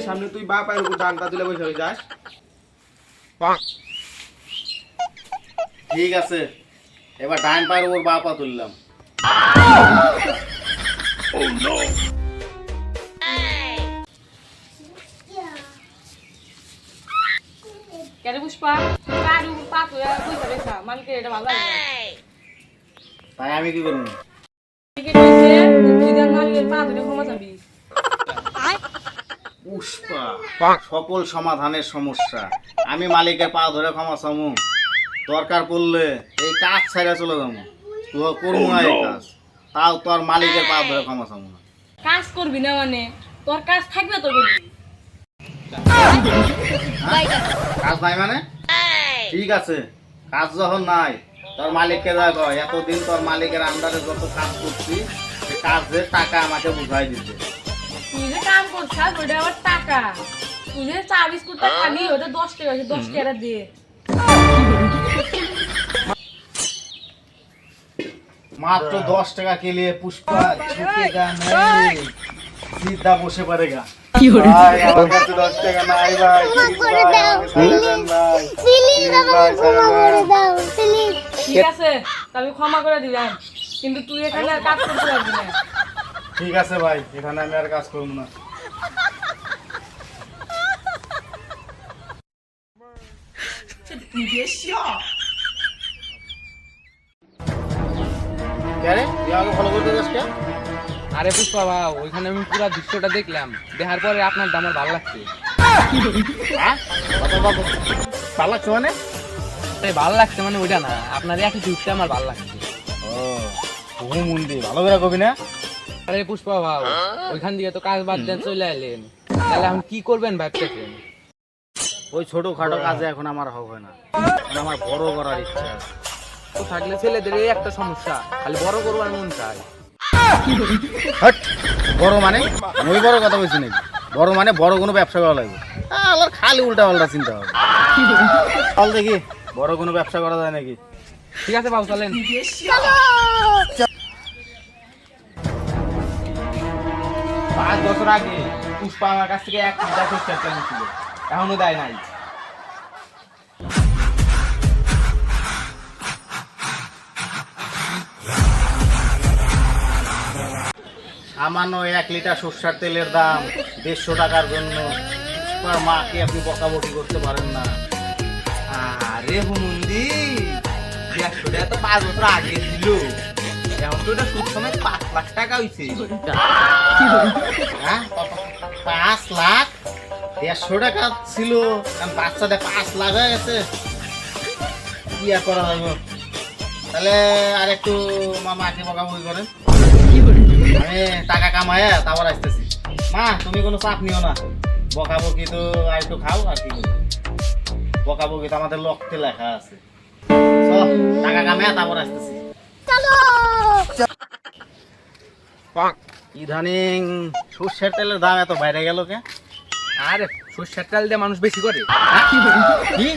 মালিকের সামনে তুই বাপ আর উপর ডানটা দিলে বসে হয়ে যাস। ঠিক আছে, এবার ডান পায়ের উপর বাঁ পা তুললাম। কেন পুষ্পা কার উপর পা তুলে বসে রেখা মালিকের এটা ভালো লাগে না। তাই আমি কি করবো? মালিকের কইছে তুই দেন মালিকের পা ধরে ক্ষমা চাবি। পুষ্পা, সকল সমাধানের সমস্যা আমি মালিকের পা ধরে ক্ষমা চামু। দরকার পড়লে এই কাজ ছাইরা চলে যাবো, তোর করবো না এই কাজ, তাও তোর মালিকের পা ধরে ক্ষমা চামু না। কাজ করবি না মানে তোর কাজ থাকবে তো করবি। কাজ নাই মানে? ঠিক আছে, কাজ যখন নাই তোর মালিককে যা কয় এতদিন তোর মালিকের আন্ডারে যত কাজ করছি সে কাজের টাকা আমাকে বুঝাই দিতে। তুই যে কাম করছিস ওটা আবার টাকা, তুই যে চা বিস্কুটটা খাবি ওটা 10 টাকা আছে, 10 টাকা দিয়ে। मात्र 10 টাকা के लिए पुष्पा झुकेगा नहीं, सीधा বসে পড়েগা। কি হলো ভাই, আমার কাছে 10 টাকা নাই ভাই, করে দাও প্লিজ, আমাকে ক্ষমা করে দাও প্লিজ। ঠিক আছে তবে ক্ষমা করে দিলাম, কিন্তু তুই এখানে আর কাজ করতে পারবি না। ঠিক আছে ভাই, এখানে আমি আর কাজ করব না। কেরে তুই আমাকে ফলো করতে যাস কে? আরে পুষ্পা ভাই, ওইখানে আমি পুরো দৃশ্যটা দেখলাম, দেখার পরে আপনার আমার ভালো লাগছে। হ্যাঁ ভালো লাগছে মানে? ভালো লাগছে মানে ওইটা না, আপনার অ্যাটিটিউডটা আমার ভালো লাগছে। ও মুন্ডি, ভালো করে কবি না? আরে পুষ্পা ভাই, ওইখান দিয়ে তো কাজ বাদ দেন চলে এলেন, তাহলে এখন কি করবেন ভাবতেছেন? ওই ছোটখাটো কাজে এখন আমার হবে না, এখন আমার বড় করার ইচ্ছা আছে। তো থাকলে ছেলেদের এই একটা সমস্যা, খালি বড় করবার মন চায়। হট, বড় মানে আমি বড় কথা বলছি নাকি? বড় মানে বড় কোনো ব্যবসা করা লাগবে, আল্লাহ খালি উল্টা পাল্টা চিন্তা হবে। চল দেখি বড় কোনো ব্যবসা করা যায় নাকি। ঠিক আছে বাবু চলেন। 5 বছর আগে পুষ্পা আমার কাছ থেকে 1 লিটার সরষের তেল নিয়েছিল, এখনো দেয় নাই। সামান্য 1 লিটার সরষের তেলের দাম 150 টাকার জন্য পুষ্পার মাকে আপনি বকাবকি করতে পারেন না। আরে হুমুন্দি, 150 টাকা তো 5 বছর আগে ছিল, এখন তো এটা সুদ সময় 5 লাখ টাকা হয়েছে। হ্যাঁ 5 লাখ, 150 টাকা ছিল, এখন বাচ্চাদের 5 লাখ হয়ে গেছে, কি আর করা যাবে? তাহলে আর একটু মাকে বকাবকি করেন, আমি টাকা কামায় তারপর আসতেছি। মা তুমি কোনো চাপ নিও না, বকাবকি তো আর একটু খাও আর কি করবো, বকাবকি তো আমাদের লক্ষ্যে লেখা আছে। চল টাকা কামায় তারপর আসতেছি। ইদানিং সর্ষের তেলের দাম এত বাইরে গেল কে? আরে সরষের তেল দিয়ে মানুষ বেশি করে। কি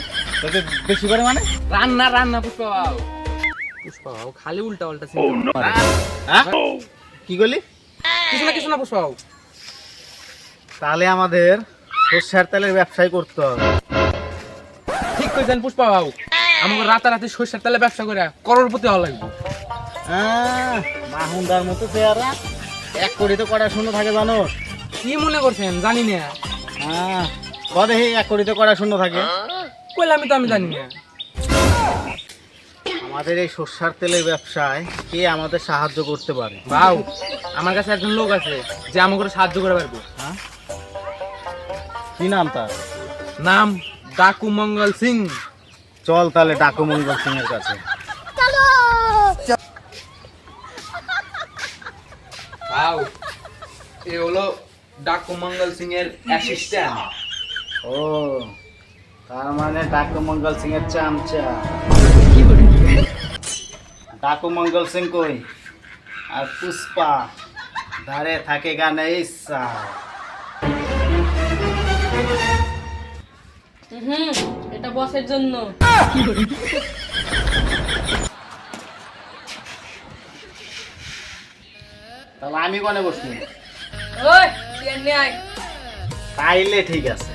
তোকে বেশি করে মানে? রান্না রান্না পুষ্পা বাবু, পুষ্পা বাবু খালি উল্টা উল্টা চিন্তা করে। হ্যাঁ? কি করলি? কিছু না পুষ্পা বাবু। তাহলে আমাদের সর্ষের তেলের ব্যবসায় করতে হবে। ঠিক কইছেন পুষ্পা বাবু, আমাকে রাতারাতি সরষের তেলে ব্যবসা করে করোড়পতি হওয়া লাগবে। মাহুন্দার মতো চেহারা, 1 কোটি তো কড়া শূন্য থাকে জানো? কি মনে করছেন জানি না, কদে 1 কোটি তো কড়া শূন্য থাকে। কইলামই তো আমি জানি না। আমাদের এই সর্ষের তেলের ব্যবসায় কে আমাদের সাহায্য করতে পারে? বাবু আমার কাছে একজন লোক আছে যে আমাকে সাহায্য করে পারবো। হ্যাঁ কি নাম তার? নাম ডাকু মঙ্গল সিং। চল তাহলে ডাকু মঙ্গল সিং এর কাছে। বাবু এ হলো ডাকু মঙ্গল সিং এর অ্যাসিস্ট্যান্ট। ও তার মানে ডাকু মঙ্গল সিং এর চামচা। ডাকু মঙ্গল সিং কই আর পুষ্পা ধারে থাকে গানে ইচ্ছা। এটা বসের জন্য। তাহলে আমি কোনে বসবো? ওই তুই এনে আয়। তাইলে ঠিক আছে।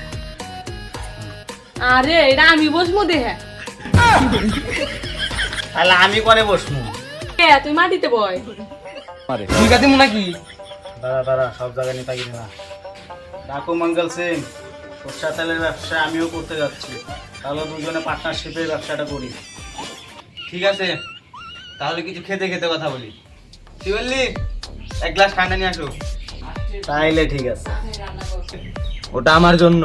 আরে এটা আমি বসবো দেহে। তাহলে আমি করে বসমু। তুই মাটিতে বয়। তুই গাতি মু নাকি দাঁড়া দাঁড়া, সব জায়গায় নেতা গিরি না। ডাকু মঙ্গল সিং, সরষা তেলের ব্যবসা আমিও করতে যাচ্ছি, তাহলে দুজনে পার্টনারশিপে ব্যবসাটা করি। ঠিক আছে, তাহলে কিছু খেতে খেতে কথা বলি। কি বললি? এক গ্লাস ঠান্ডা নিয়ে আসো। তাইলে ঠিক আছে। ওটা আমার জন্য।